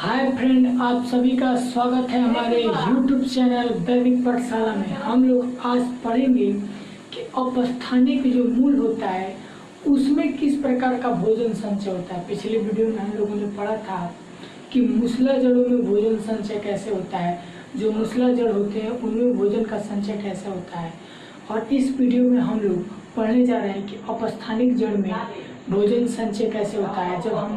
Hi friend, आप सभी का स्वागत है हमारे YouTube चैनल वैदिक पाठशाला में। हम लोग आज पढ़ेंगे कि अपस्थानिक जो मूल होता है उसमें किस प्रकार का भोजन संचय होता है। पिछले वीडियो में हम लोगों ने पढ़ा था कि मूसला जड़ों में भोजन संचय कैसे होता है, जो मूसला जड़ होते हैं उनमें भोजन का संचय कैसे होता है। और इस वीडियो में हम लोग पढ़ने जा रहे हैं कि अपस्थानिक जड़ में भोजन संचय कैसे होता है। जब हम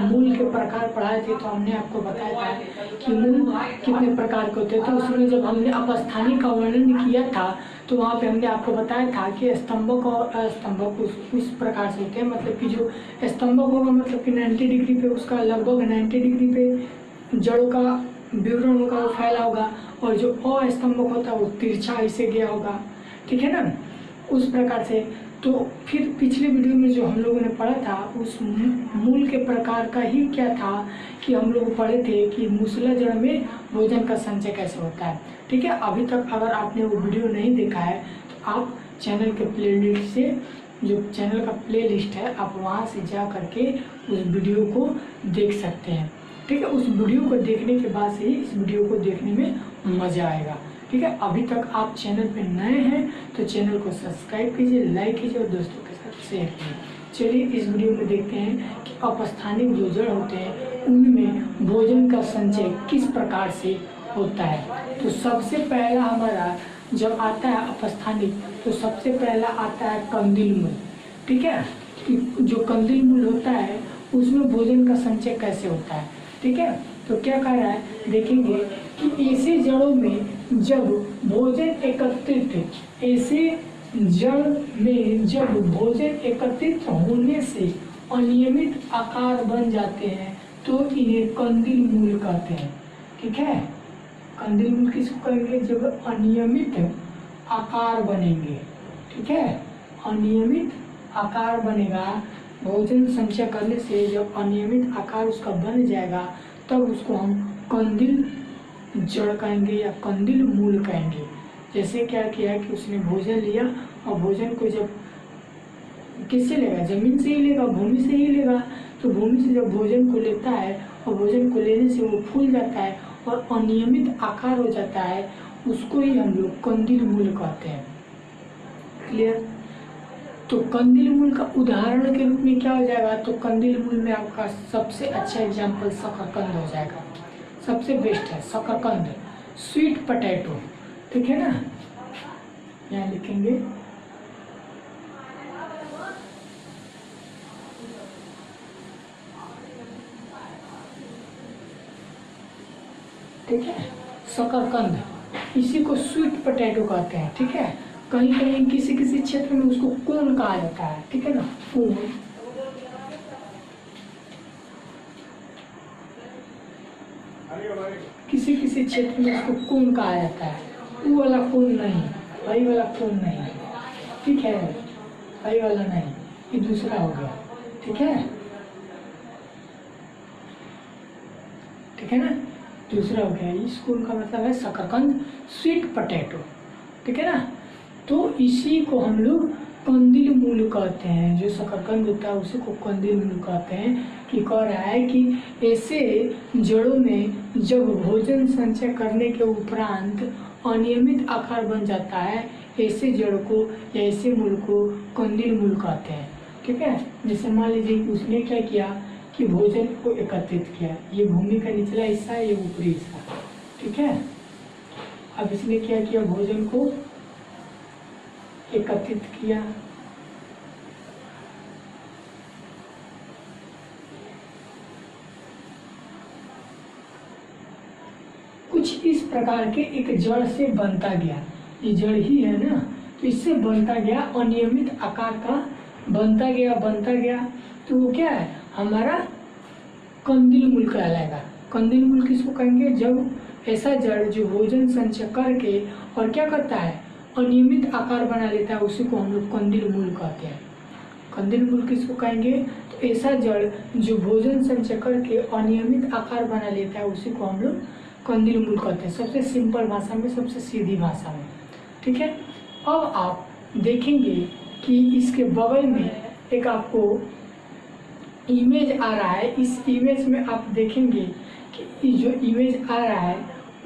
मूल के प्रकार पढ़ाए थे तो हमने आपको बताया था कि मूल कितने प्रकार के होते हैं। तो उसमें जब हमने अपस्थानिक का वर्णन किया था तो वहाँ पे हमने आपको बताया था कि स्तंभक और अस्तंभक उस प्रकार से होते हैं। मतलब कि जो स्तंभक होगा मतलब कि 90 डिग्री पे, उसका लगभग 90 डिग्री पे जड़ों का विवरण होगा, वो फैला होगा, और जो अस्तंभक होता है वो तिरछा ऐसे गया होगा, ठीक है ना, उस प्रकार से। तो फिर पिछले वीडियो में जो हम लोगों ने पढ़ा था उस मूल के प्रकार का ही क्या था कि हम लोग पढ़े थे कि मूसला जड़ में भोजन का संचय कैसे होता है, ठीक है। अभी तक अगर आपने वो वीडियो नहीं देखा है तो आप चैनल के प्लेलिस्ट से, जो चैनल का प्लेलिस्ट है, आप वहाँ से जा करके उस वीडियो को देख सकते हैं, ठीक है। उस वीडियो को देखने के बाद से ही इस वीडियो को देखने में मज़ा आएगा, ठीक है। अभी तक आप चैनल पे नए हैं तो चैनल को सब्सक्राइब कीजिए, लाइक कीजिए और दोस्तों के साथ शेयर कीजिए। चलिए इस वीडियो में देखते हैं कि अपस्थानिक जो जड़ होते हैं उनमें भोजन का संचय किस प्रकार से होता है। तो सबसे पहला हमारा जब आता है अपस्थानिक तो सबसे पहला आता है कंदिल मूल, ठीक है। जो कंदिल मूल होता है उसमें भोजन का संचय कैसे होता है, ठीक है। तो क्या कह रहा है, देखेंगे कि ऐसे जड़ों में जब भोजन एकत्रित, ऐसे जड़ में जब भोजन एकत्रित होने से अनियमित आकार बन जाते हैं तो इन्हें कंदिल मूल कहते हैं, ठीक है। कंदिल मूल किसको कहेंगे, जब अनियमित आकार बनेंगे, ठीक है। अनियमित आकार बनेगा, भोजन संचय करने से जब अनियमित आकार उसका बन जाएगा तब उसको हम कंदिल जड़ कहेंगे या कंदिल मूल कहेंगे। जैसे क्या किया कि उसने भोजन लिया और भोजन को जब किससे लेगा, जमीन से ही लेगा, भूमि से ही लेगा। तो भूमि से जब भोजन को लेता है और भोजन को लेने से वो फूल जाता है और अनियमित आकार हो जाता है, उसको ही हम लोग कंदिल मूल कहते हैं। क्लियर। तो कंदिल मूल का उदाहरण के रूप में क्या हो जाएगा, तो कंदिल मूल में आपका सबसे अच्छा एग्जाम्पल शकरकंद हो जाएगा, सबसे बेस्ट है शकरकंद, स्वीट पोटैटो, ठीक है ना। यहाँ लिखेंगे ठीक है, शकरकंद, इसी को स्वीट पोटैटो कहते हैं, ठीक है। कहीं कहीं किसी किसी क्षेत्र में उसको कोन कहा जाता है, ठीक है ना, कोन। किसी किसी क्षेत्र में उसको कोन कहा जाता है, वो वाला कोन नहीं, भाई वाला कोन नहीं, ठीक है, भाई वाला नहीं, ये दूसरा हो गया, ठीक है, ठीक है ना, दूसरा हो गया। इस कोन का मतलब है शकरकंद, स्वीट पोटैटो, ठीक है ना। तो इसी को हम लोग कंदिल मूल कहते हैं, जो शकरकंद होता है उसी को कंदिल मूल कहते हैं। कि कह रहा है कि ऐसे जड़ों में जब भोजन संचय करने के उपरांत अनियमित आकार बन जाता है, ऐसे जड़ को या ऐसे मूल को कंदिल मूल कहते हैं, ठीक है। जैसे मान लीजिए कि उसने क्या किया कि भोजन को एकत्रित किया, ये भूमि का निचला हिस्सा है, ये ऊपरी हिस्सा, ठीक है। अब इसने क्या किया, भोजन को एकत्रित किया, कुछ इस प्रकार के एक जड़ से बनता गया, ये जड़ ही है ना, तो इससे बनता गया, अनियमित आकार का बनता गया, तो वो क्या है, हमारा कंदिल मूल कहलाएगा। कंदिल मूल किसको कहेंगे, जब ऐसा जड़ जो भोजन संचय करके और क्या करता है, अनियमित आकार बना लेता है, उसी को हम लोग कंदिल मूल कहते हैं। कंदिल मूल किसको कहेंगे, तो ऐसा जड़ जो भोजन संचय करके अनियमित आकार बना लेता है उसी को हम लोग कंदिल मूल कहते हैं, सबसे सिंपल भाषा में, सबसे सीधी भाषा में, ठीक है। अब आप देखेंगे कि इसके बगल में एक आपको इमेज आ रहा है। इस इमेज में आप देखेंगे कि जो इमेज आ रहा है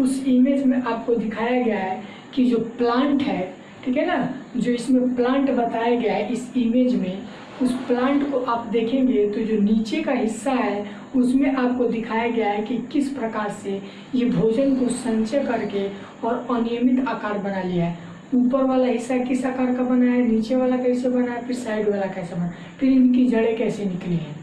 उस इमेज में आपको दिखाया गया है कि जो प्लांट है, ठीक है ना, जो इसमें प्लांट बताया गया है इस इमेज में, उस प्लांट को आप देखेंगे तो जो नीचे का हिस्सा है उसमें आपको दिखाया गया है कि किस प्रकार से ये भोजन को संचय करके और अनियमित आकार बना लिया है। ऊपर वाला हिस्सा किस आकार का बना है, नीचे वाला कैसे बना है, फिर साइड वाला कैसे बना, फिर इनकी जड़ें कैसे निकली हैं।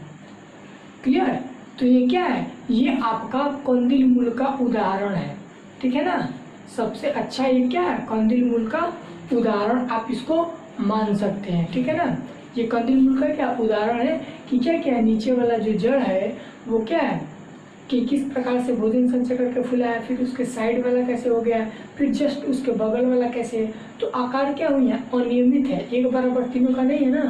क्लियर? तो ये क्या है, ये आपका कंदिल मूल का उदाहरण है, ठीक है ना। सबसे अच्छा ये क्या है, कंदिल मूल का उदाहरण आप इसको मान सकते हैं, ठीक है ना। ये कंदिल मूल का क्या उदाहरण है कि क्या क्या है, नीचे वाला जो जड़ है वो क्या है कि किस प्रकार से भोजन संचय करके फूला है, फिर उसके साइड वाला कैसे हो गया, फिर जस्ट उसके बगल वाला कैसे है। तो आकार क्या हुई है, अनियमित है, एक बराबर तीनों का नहीं है ना,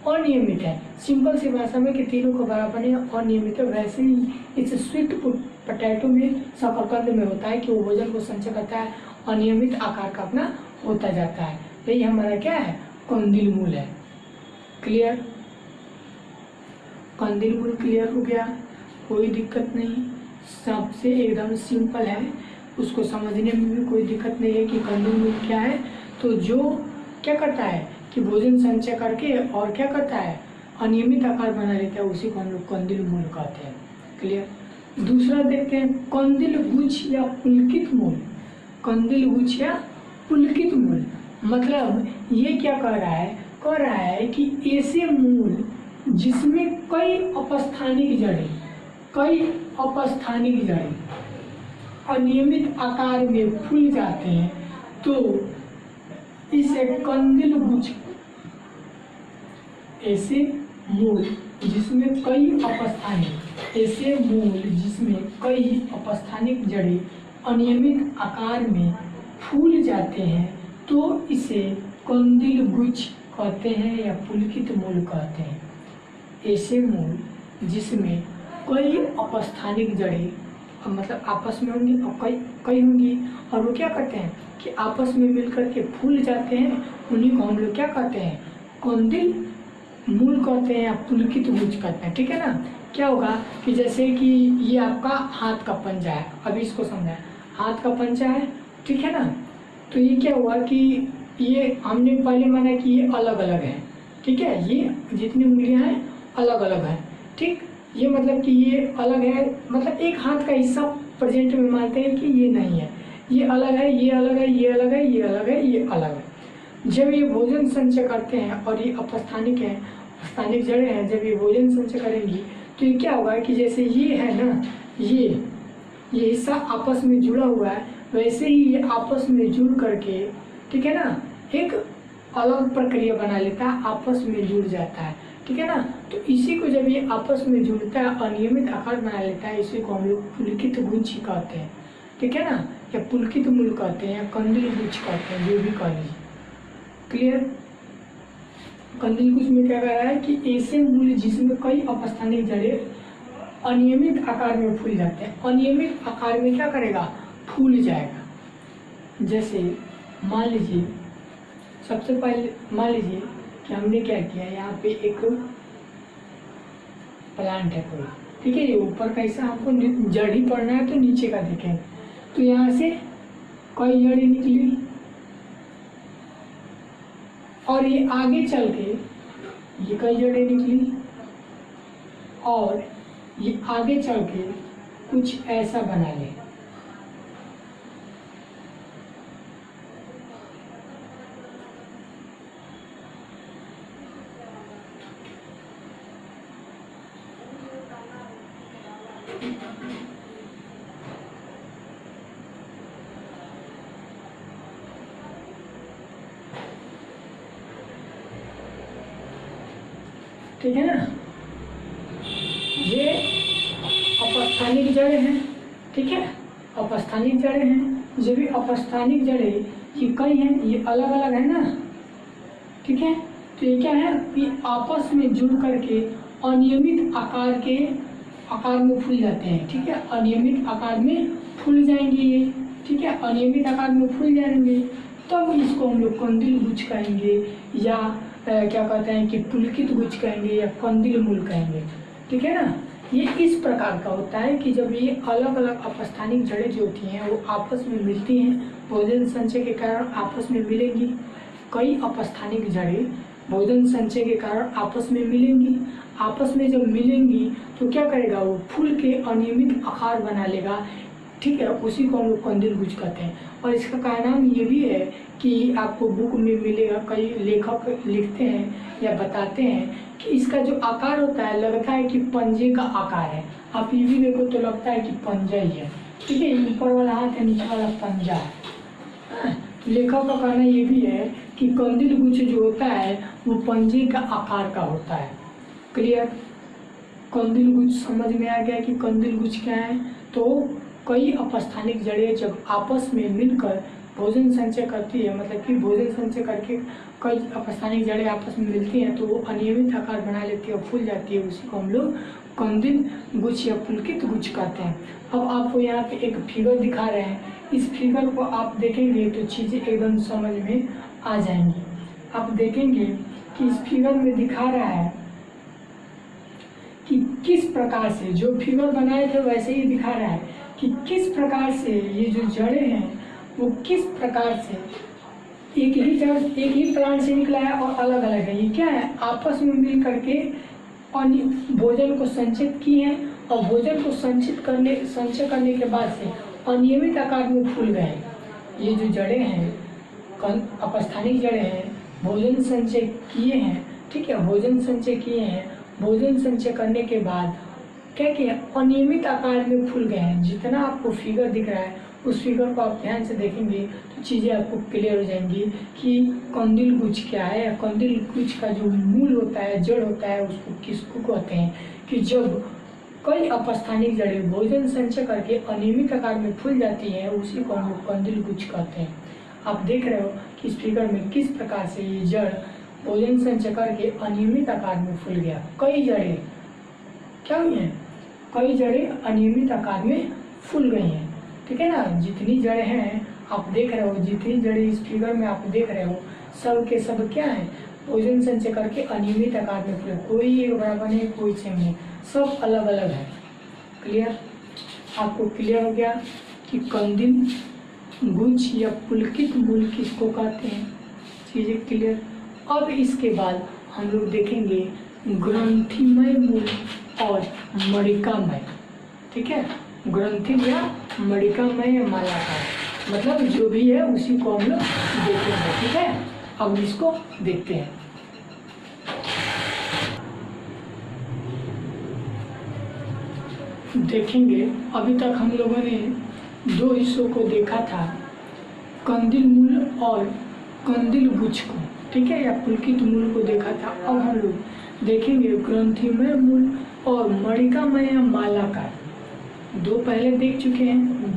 अनियमित है। सिंपल सी भाषा में कि तीनों का बराबर नहीं है, अनियमित है। वैसे ही इस स्वीट पोटैटो में, शकरकंद में होता है कि वो भोजन को संचय करता है, अनियमित आकार का अपना होता जाता है। यही हमारा क्या है, कंदिल मूल है। क्लियर? कंदिल मूल क्लियर हो गया, कोई दिक्कत नहीं, सबसे एकदम सिंपल है, उसको समझने में भी कोई दिक्कत नहीं है कि कंदिल मूल क्या है। तो जो क्या करता है कि भोजन संचय करके और क्या करता है, अनियमित आकार बना लेता है, उसी को हम लोग कंदिल मूल कहते हैं। क्लियर? दूसरा देखते हैं, कंदिल गुच्छ या पुलकित मूल। कंदिल गुच्छ या पुलकित मूल मतलब ये क्या कर रहा है कि ऐसे मूल जिसमें कई अपस्थानिक जड़ें अनियमित आकार में फूल जाते हैं, तो इसे कंदिल गुच्छ। ऐसे मूल जिसमें कई अपस्थानिक जड़ें अनियमित आकार में फूल जाते हैं, तो इसे कंदिल गुच्छ कहते हैं या पुलकित मूल कहते हैं। ऐसे मूल जिसमें कई अपस्थानिक जड़ें मतलब आपस में होंगी और कई होंगी, और वो क्या करते हैं कि आपस में मिलकर के फूल जाते हैं, उन्हीं को हम लोग क्या कहते हैं, कंदिल मूल कहते हैं या पुलकित गुच्छ कहते हैं। ठीक है ना। क्या होगा कि जैसे कि ये आपका हाथ का पंजा है, अभी इसको समझाएं, हाथ का पंजा है, ठीक है ना। तो ये क्या हुआ कि ये हमने पहले माना कि ये अलग अलग है, ठीक है, ये जितनी उंगलियां हैं अलग अलग है, ठीक। ये मतलब कि ये अलग है, मतलब एक हाथ का हिस्सा प्रेजेंट में मानते हैं कि ये नहीं है, ये अलग है, ये अलग है, ये अलग है, ये अलग है, ये अलग है। जब ये भोजन संचय करते हैं और ये अपस्थानिक है, स्थानिक जड़ें हैं, जब ये भोजन संचय करेंगी तो ये क्या होगा कि जैसे ये है ना, ये हिस्सा आपस में जुड़ा हुआ है, वैसे ही ये आपस में जुड़ करके, ठीक है ना, एक अलग प्रक्रिया बना लेता है, आपस में जुड़ जाता है, ठीक है ना। तो इसी को जब ये आपस में जुड़ता है, अनियमित आकार बना लेता है, इसी को हम लोग पुलकित गुच्छ कहते हैं, ठीक है ना, या पुलकित मूल कहते हैं या कंदिल गुच्छ कहते हैं, जो भी कह लीजिए। क्लियर। कंदिल गुच्छ में क्या कह रहा है कि ऐसे मूल जिसमें कई अपस्थानिक जड़ें अनियमित आकार में फूल जाते हैं, अनियमित आकार में क्या करेगा, फूल जाएगा। जैसे मान लीजिए, सबसे पहले मान लीजिए कि हमने क्या किया, यहाँ पे एक प्लांट है कोई, ठीक है, ये ऊपर का हिस्सा आपको जड़ ही पड़ना है तो नीचे का देखें, तो यहाँ से कई जड़ें निकली और ये आगे चल के ये कई जड़ें निकली और ये आगे चल के कुछ ऐसा बना ले। ठीक है ना, ये अपस्थानिक जड़ें हैं, ठीक है, अपस्थानिक जड़ें हैं। जो भी अपस्थानिक जड़ें ये कई हैं, ये अलग अलग है ना, ठीक है। तो ये क्या है, ये आपस में जुड़ करके अनियमित आकार में फूल जाते हैं, ठीक है, अनियमित आकार में फूल जाएंगे ये, ठीक है, अनियमित आकार में फूल जाएंगे, तब इसको हम लोग कंदिल गुच्छ कहेंगे या क्या कहते हैं कि पुलकित गुच्छ कहेंगे या कंदिल मूल कहेंगे, ठीक है ना। ये इस प्रकार का होता है कि जब ये अलग अलग अपस्थानिक जड़ें जो होती हैं वो आपस में मिलती हैं, भोजन संचय के कारण आपस में मिलेंगी। कई अपस्थानिक जड़ें भोजन संचय के कारण आपस में मिलेंगी। आपस में जब मिलेंगी तो क्या करेगा, वो फूल के अनियमित आकार बना लेगा, ठीक है, उसी को हम लोग कंदिल गुच्छ कहते हैं। और इसका कारण ये भी है कि आपको बुक में मिलेगा, कई लेखक लिखते हैं या बताते हैं कि इसका जो आकार होता है लगता है कि पंजे का आकार है। आप ये भी देखो तो लगता है कि पंजा ही है, ठीक है, ऊपर वाला हाथ है, नीचे वाला पंजा है। लेखक का कहना ये भी है कि कंदिल गुच्छ जो होता है वो पंजे का आकार का होता है। क्लियर? कंदिल गुच्छ समझ में आ गया कि कंदिल गुच्छ क्या है। तो कई अपस्थानिक जड़ें जब आपस में मिलकर भोजन संचय करती है, मतलब कि भोजन संचय करके कई अपस्थानिक जड़ें आपस में मिलती हैं तो वो अनियमित आकार बना लेती है और फूल जाती है, उसी को हम लोग कंदिल गुच्छ या पुलकित गुच्छ कहते हैं। अब आपको यहाँ पे एक फिगर दिखा रहे हैं, इस फिगर को आप देखेंगे तो चीज़ें एकदम समझ में आ जाएंगी। आप देखेंगे कि इस फिगर में दिखा रहा है कि किस प्रकार से, जो फिगर बनाए थे वैसे ही दिखा रहा है कि किस प्रकार से ये जो जड़ें हैं वो किस प्रकार से एक ही जड़ एक ही प्लांट से निकला है और अलग अलग है। ये क्या है, आपस में मिल करके भोजन को संचित किए हैं और भोजन को संचय करने के बाद से अनियमित आकार में फूल गए हैं। ये जो जड़ें हैं, अपस्थानिक जड़ें हैं, भोजन संचय किए हैं, ठीक है, भोजन संचय किए हैं, भोजन संचय करने के बाद क्या किया, अनियमित आकार में फूल गए हैं। जितना आपको फिगर दिख रहा है उस फिगर को आप ध्यान से देखेंगे तो चीज़ें आपको क्लियर हो जाएंगी कि कंदिल गुच्छ क्या है। कंदिल गुच्छ का जो मूल होता है, जड़ होता है, उसको किसको कहते हैं कि जब कई अपस्थानिक जड़ें भोजन संचय करके अनियमित आकार में फूल जाती हैं, उसी को हम लोग कंदिल गुच्छ कहते हैं। आप देख रहे हो कि इस फिगर में किस प्रकार से ये जड़ भोजन संचय करके अनियमित आकार में फूल गया। कई जड़ें क्या हुई हैं, कई जड़ें अनियमित आकार में फूल गई हैं, ठीक है ना। जितनी जड़ें हैं आप देख रहे हो, जितनी जड़ें इस फिगर में आप देख रहे हो, सब के सब क्या है, भोजन संचय करके अनियमित आकार में फूले। कोई एक बराबर नहीं, कोई सेम नहीं, सब अलग अलग है। क्लियर? आपको क्लियर हो गया कि कंदिल गुच्छ या पुलकित मूल किसको कहते हैं, चीजें क्लियर। अब इसके बाद हम लोग देखेंगे ग्रंथिमय मूल और मणिकामय, ठीक है, ग्रंथिम या मणिकामय या मालाकार, मतलब जो भी है उसी को हम लोग देखेंगे, ठीक है। अब इसको देखते हैं। देखेंगे अभी तक हम लोगों ने दो हिस्सों को देखा था, कंदिल मूल और कंदिल गुच्छ को, ठीक है, या पुलकित मूल को देखा था। अब हम लोग देखेंगे ग्रंथिमय मूल और मणिकामय या मालाकार। दो पहले देख चुके हैं,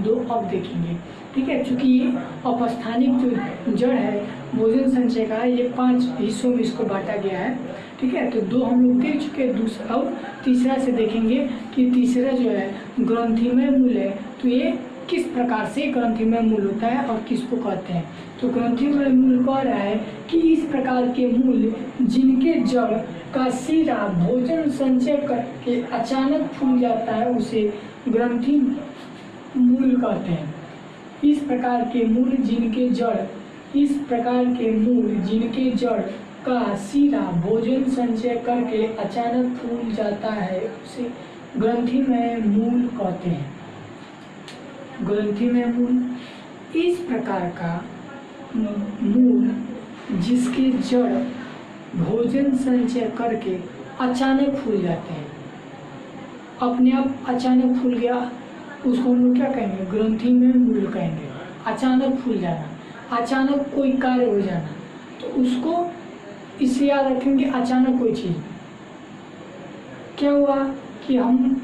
दो अब देखेंगे, ठीक है। चूंकि ये अपस्थानिक जो जड़ है भोजन संचय का, ये 5 हिस्सों में इसको बांटा गया है, ठीक है। तो दो हम लोग देख चुके हैं, दूसरा और तीसरा से देखेंगे कि तीसरा जो है ग्रंथिमय मूल है, तो ये किस प्रकार से ग्रंथिमय मूल होता है और किसको कहते हैं। तो ग्रंथिमय मूल कह रहा है कि इस प्रकार के मूल जिनके जड़ का सिरा भोजन संचय करके अचानक फूल जाता है, उसे ग्रंथि मूल कहते हैं। इस प्रकार के मूल जिनके जड़ का सिरा भोजन संचय करके अचानक फूल जाता है, उसे ग्रंथिमय मूल कहते हैं। ग्रंथिमय मूल इस प्रकार का मूल जिसके जड़ भोजन संचय करके अचानक फूल जाते हैं, अपने आप अचानक फूल गया, उसको हम लोग क्या कहेंगे, ग्रंथिमय मूल कहेंगे। अचानक फूल जाना, अचानक कोई कार्य हो जाना, तो उसको इससे याद रखेंगे। अचानक कोई चीज़ क्या हुआ कि हम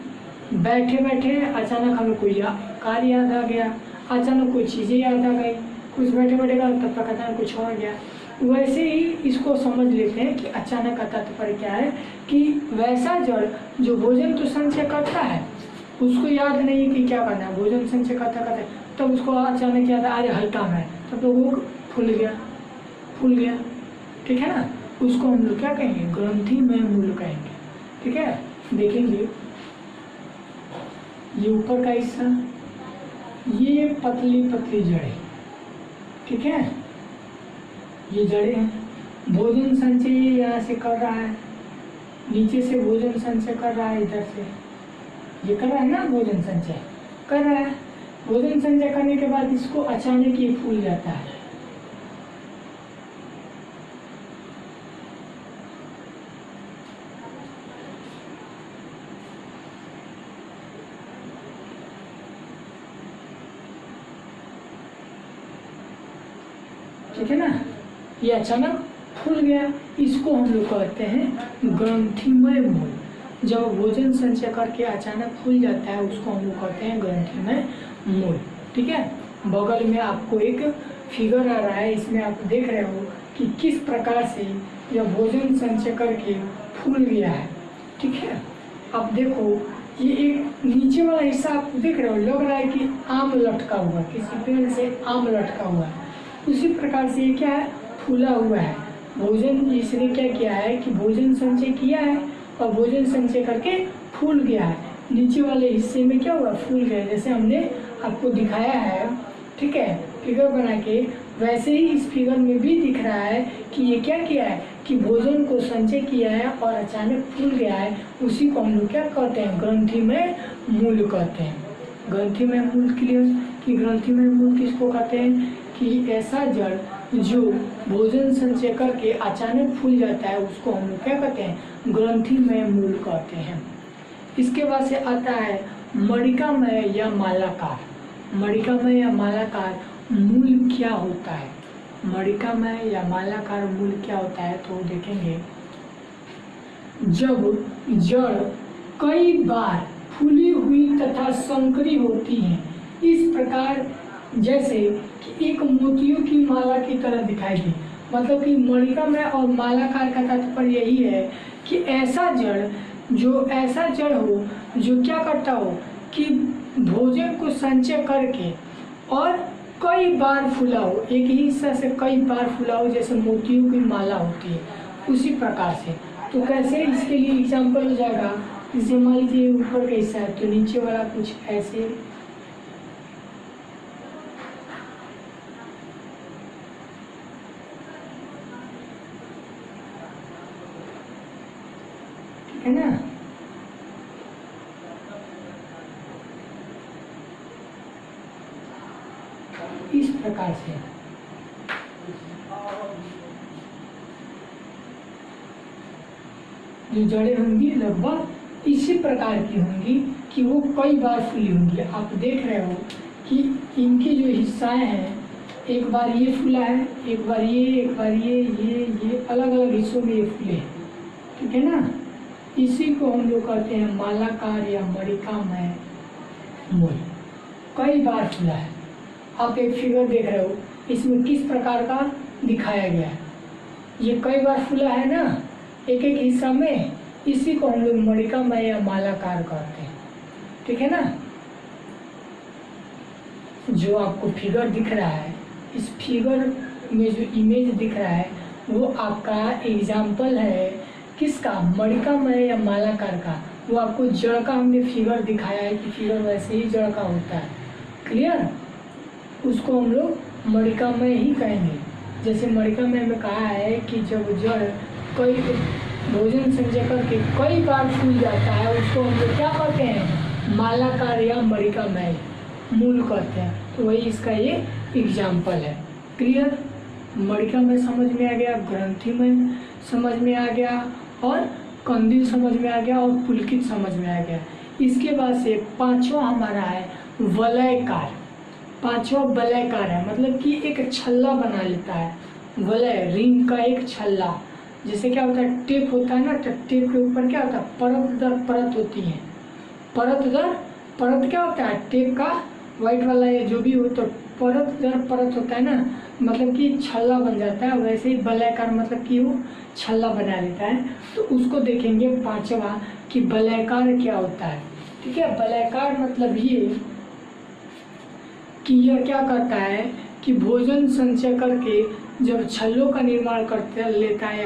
बैठे बैठे अचानक हमें कोई कार्य याद आ गया, अचानक कोई चीज़ें याद आ गई, कुछ बैठे बैठे का तब तक अचानक कुछ हो गया। वैसे ही इसको समझ लेते हैं कि अचानक का तात्पर्य क्या है कि वैसा जड़ जो भोजन तो संचय करता है, उसको याद नहीं है कि क्या करना है, भोजन संचय करता करता तब उसको अचानक याद आ रहा हल्का में, तब तो वो फूल गया, ठीक है ना। उसको हम लोग क्या कहेंगे, ग्रंथिमय मूल कहेंगे, ठीक है। देखेंगे ये ऊपर का हिस्सा, ये पतली पतली जड़ें, ठीक है, ये जड़ें हैं। भोजन संचय यहाँ से कर रहा है, नीचे से भोजन संचय कर रहा है, इधर से ये कर रहा है ना, भोजन संचय कर रहा है। भोजन संचय करने के बाद इसको अचानक ये फूल जाता है, ठीक है ना, ये अचानक फूल गया। इसको हम लोग कहते हैं ग्रंथिमय मूल। जब भोजन संचय करके अचानक फूल जाता है उसको हम लोग कहते हैं ग्रंथिमय मूल, ठीक है। बगल में आपको एक फिगर आ रहा है, इसमें आप देख रहे हो कि किस प्रकार से यह भोजन संचय करके फूल गया है, ठीक है। अब देखो ये एक नीचे वाला हिस्सा आप देख रहे हो, लग रहा है कि आम लटका हुआ, किसी पेड़ से आम लटका हुआ है। उसी प्रकार से ये क्या है, फूला हुआ है। भोजन इसने क्या किया है कि भोजन संचय किया है और भोजन संचय करके फूल गया है। नीचे वाले हिस्से में क्या हुआ, फूल गया, जैसे हमने आपको दिखाया है, ठीक है, फिगर बना के। वैसे ही इस फिगर में भी दिख रहा है कि ये क्या किया है कि भोजन को संचय किया है और अचानक फूल गया है। उसी को हम लोग क्या कहते हैं, ग्रंथिमय मूल कहते हैं। ग्रंथिमय मूल क्लियर कि ग्रंथिमय मूल किसको कहते हैं कि ऐसा जड़ जो भोजन संचय करके अचानक फूल जाता है उसको हम लोग क्या कहते हैं, ग्रंथिमय मूल कहते हैं। इसके बाद से आता है मणिकामय या मालाकार। मणिकामय या मालाकार मूल क्या होता है, मणिकामय या मालाकार मूल क्या होता है, तो देखेंगे जब जड़ कई बार फूली हुई तथा संकरी होती है, इस प्रकार जैसे कि एक मोतियों की माला की तरह दिखाई दे। मतलब कि मणिकामय और मालाकार का तात्पर्य यही है कि ऐसा जड़ हो जो क्या करता हो कि भोजन को संचय करके और कई बार फूला हो, एक ही हिस्सा से कई बार फूला हो, जैसे मोतियों की माला होती है उसी प्रकार से। तो कैसे, इसके लिए एग्जाम्पल हो जाएगा, जैसे मान लीजिए ऊपर का हिस्सा है तो नीचे वाला कुछ ऐसे, है ना। इस प्रकार से जो जड़ें होंगी लगभग इसी प्रकार की होंगी कि वो कई बार फूली होंगी। आप देख रहे हो कि इनके जो हिस्साएं हैं, एक बार ये फूला है, एक बार ये अलग अलग हिस्सों में ये फूले हैं, ठीक है ना। इसी को हम लोग कहते हैं मालाकार या मणिकामय मूल। कई बार फूला है। आप एक फिगर देख रहे हो, इसमें किस प्रकार का दिखाया गया है, ये कई बार फूला है ना एक एक हिस्सा में। इसी को हम लोग मणिकामय या मालाकार कहते हैं, ठीक है ना। जो आपको फिगर दिख रहा है, इस फिगर में जो इमेज दिख रहा है वो आपका एग्जाम्पल है किसका, मणिकामय या मालाकार का। वो आपको जड़ का हमने फिगर दिखाया है कि फिगर वैसे ही जड़ का होता है, क्लियर। उसको हम लोग मणिकामय ही कहेंगे। जैसे मणिकामय में कहा है कि जब जड़ कई भोजन संचय करके कई बार फूल जाता है उसको हम लोग क्या कहते हैं, मालाकार या मणिकामय मूल कहते हैं। तो वही इसका ये एग्जाम्पल है, क्लियर। मणिकामय समझ में आ गया, ग्रंथिमय समझ में आ गया और कंदिल समझ में आ गया और पुलकित समझ में आ गया। इसके बाद से पांचवा हमारा है वलयकार। पांचवा वलयकार है, मतलब कि एक छल्ला बना लेता है। वलय रिंग का एक छल्ला, जैसे क्या होता है टेप होता है ना, तो टेप के ऊपर क्या होता है परत दर परत होती है। परत दर परत क्या होता है, टेप का व्हाइट वाला ये जो भी हो तो परत दर परत होता है ना, मतलब कि छल्ला बन जाता है। वैसे ही वलयकार मतलब कि वो छल्ला बना लेता है। तो उसको देखेंगे पांचवा कि वलयकार क्या होता है, ठीक है। वलयकार मतलब ये कि यह क्या करता है कि भोजन संचय करके जब छल्लों का निर्माण करते लेता है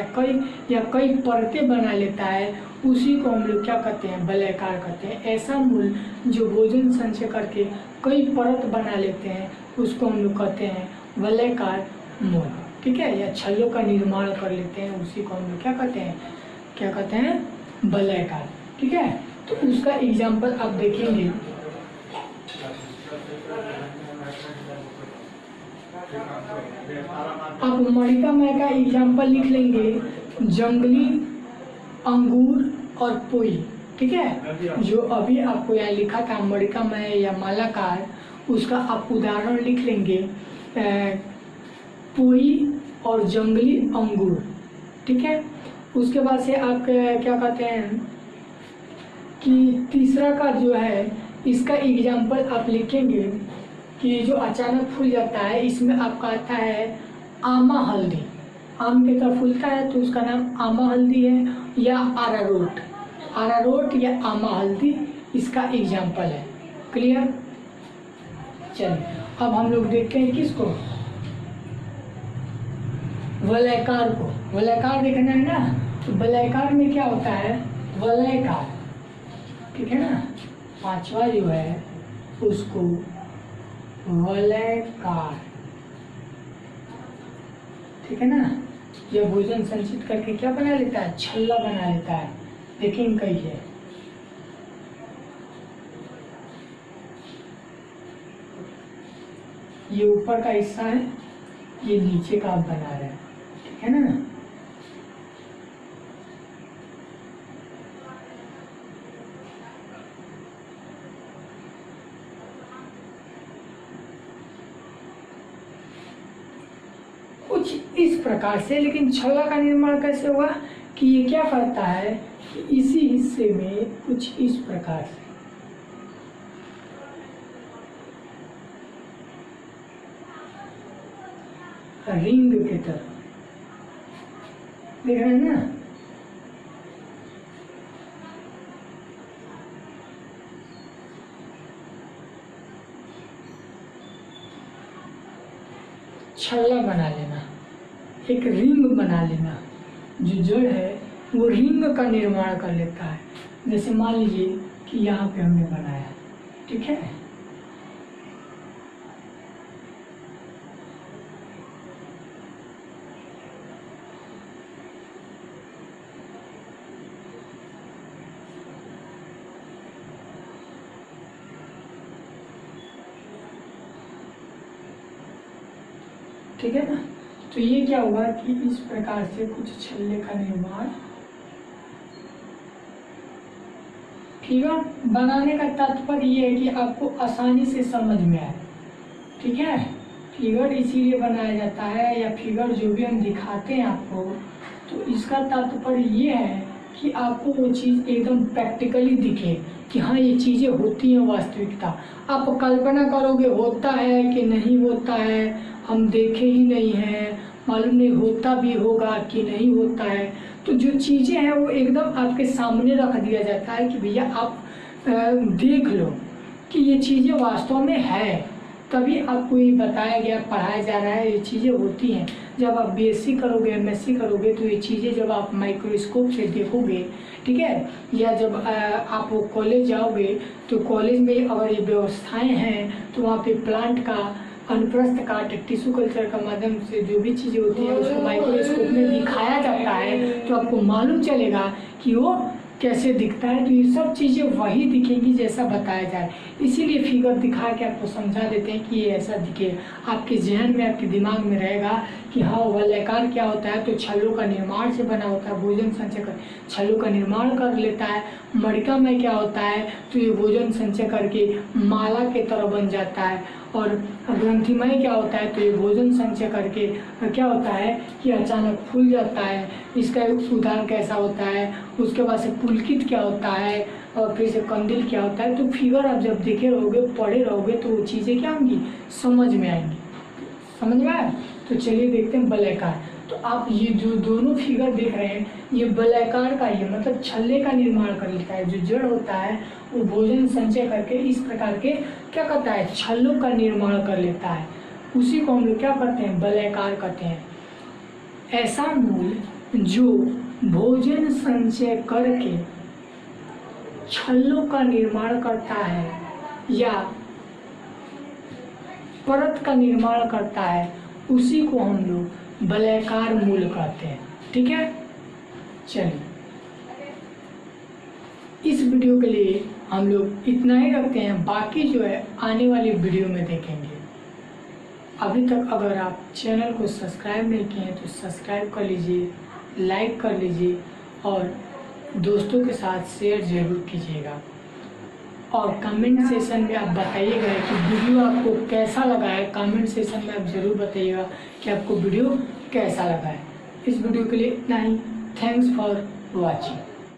या कई परतें बना लेता है, उसी को हम लोग क्या कहते हैं, वलयाकार कहते हैं। ऐसा मूल जो भोजन संचय करके कई परत बना लेते हैं उसको हम लोग कहते हैं वलयाकार मूल, ठीक है। या छल्लों का निर्माण कर लेते हैं उसी को हम लोग क्या कहते हैं, वलयाकार, ठीक है। तो उसका एग्जाम्पल आप देखेंगे, आप मणिकामय का एग्जाम्पल लिख लेंगे, जंगली अंगूर और पोई, ठीक है। जो अभी आपको यहाँ लिखा था मणिकामय या मालाकार, उसका आप उदाहरण लिख लेंगे, पोई और जंगली अंगूर, ठीक है। उसके बाद से आप क्या कहते हैं कि तीसरा का जो है इसका एग्जाम्पल आप लिखेंगे कि जो अचानक फूल जाता है, इसमें आपका आता है आमा हल्दी। आम की तरह फूलता है तो उसका नाम आमा हल्दी है, या अरारोट या आमा हल्दी इसका एग्जाम्पल है। क्लियर? चलिए अब हम लोग देखते हैं किसको, वलयाकार को। वलयाकार देखना है ना, तो वलयाकार में क्या होता है, वलयाकार, ठीक है ना। पांचवा जो है उसको वलयाकार, ठीक है ना। यह भोजन संचित करके क्या बना लेता है, छल्ला बना लेता है। लेकिन कई है, ये ऊपर का हिस्सा है, ये नीचे का आप बना रहे हैं, ठीक है ना। कुछ इस प्रकार से। लेकिन छल्ला का निर्माण कैसे हुआ कि ये क्या करता है कि इसी हिस्से में कुछ इस प्रकार से रिंग की तरह देख रहे हैं ना, छल्ला बना लेना, एक रिंग बना लेना। जो जड़ है वो रिंग का निर्माण कर लेता है। जैसे मान लीजिए कि यहाँ पे हमने बनाया, ठीक है। ठीक है ना। तो ये क्या हुआ कि इस प्रकार से कुछ छल्ले का निर्माण, फिगर बनाने का तात्पर्य ये है कि आपको आसानी से समझ में आए, ठीक है। फिगर इसीलिए बनाया जाता है, या फिगर जो भी हम दिखाते हैं आपको, तो इसका तात्पर्य ये है कि आपको वो चीज़ एकदम प्रैक्टिकली दिखे कि हाँ ये चीज़ें होती हैं वास्तविकता। आप कल्पना करोगे होता है कि नहीं होता है, हम देखे ही नहीं हैं, मालूम नहीं होता भी होगा कि नहीं होता है। तो जो चीज़ें हैं वो एकदम आपके सामने रख दिया जाता है कि भैया आप देख लो कि ये चीज़ें वास्तव में है, तभी आपको ये बताया गया, पढ़ाया जा रहा है, ये चीज़ें होती हैं। जब आप बीएससी करोगे, एमएससी करोगे, तो ये चीज़ें जब आप माइक्रोस्कोप से देखोगे, ठीक है, या जब आप कॉलेज जाओगे तो कॉलेज में अगर ये व्यवस्थाएं हैं तो वहाँ पे प्लांट का, अनुप्रस्थ काट, टिश्यू कल्चर का माध्यम से जो भी चीज़ें होती हैं उसको माइक्रोस्कोप में दिखाया जाता है, तो आपको मालूम चलेगा कि वो कैसे दिखता है। तो ये सब चीज़ें वही दिखेंगी जैसा बताया जाए। इसीलिए फिगर दिखा के आपको समझा देते हैं कि ये ऐसा दिखे, आपके जहन में, आपके दिमाग में रहेगा कि हाँ वलयाकार क्या होता है, तो छल्लों का निर्माण से बना होता है, भोजन संचय कर छल्लों का निर्माण कर लेता है। मणिका में क्या होता है, तो ये भोजन संचय करके माला के तरह बन जाता है। और ग्रंथिमय क्या होता है, तो ये भोजन संचय करके क्या होता है कि अचानक फूल जाता है। इसका एक उदाहरण कैसा होता है, उसके बाद से पुलकित क्या होता है, और फिर से कंदिल क्या होता है। तो फिगर आप जब देखे रहोगे, पढ़े रहोगे, तो वो चीज़ें क्या होंगी, समझ में आएंगी। समझ में आया? तो चलिए देखते हैं वलयाकार। तो आप ये जो दोनों फिगर देख रहे हैं, ये वलयाकार का, ये मतलब छल्ले का निर्माण कर लेता है। जो जड़ होता है वो भोजन संचय करके इस प्रकार के क्या करता है, छल्लों का निर्माण कर लेता है। उसी को हम लोग क्या करते हैं, वलयाकार कहते हैं। ऐसा मूल जो भोजन संचय करके छल्लों का निर्माण करता है या परत का निर्माण करता है, उसी को हम लोग वलयाकार मूल कहते हैं। ठीक है, चलिए इस वीडियो के लिए हम लोग इतना ही रखते हैं, बाकी जो है आने वाली वीडियो में देखेंगे। अभी तक अगर आप चैनल को सब्सक्राइब नहीं किए हैं तो सब्सक्राइब कर लीजिए, लाइक कर लीजिए और दोस्तों के साथ शेयर जरूर कीजिएगा। और कमेंट सेशन में आप बताइएगा कि वीडियो आपको कैसा लगा है। कमेंट सेशन में आप ज़रूर बताइएगा कि आपको वीडियो कैसा लगा है। इस वीडियो के लिए इतना ही। Thanks for watching.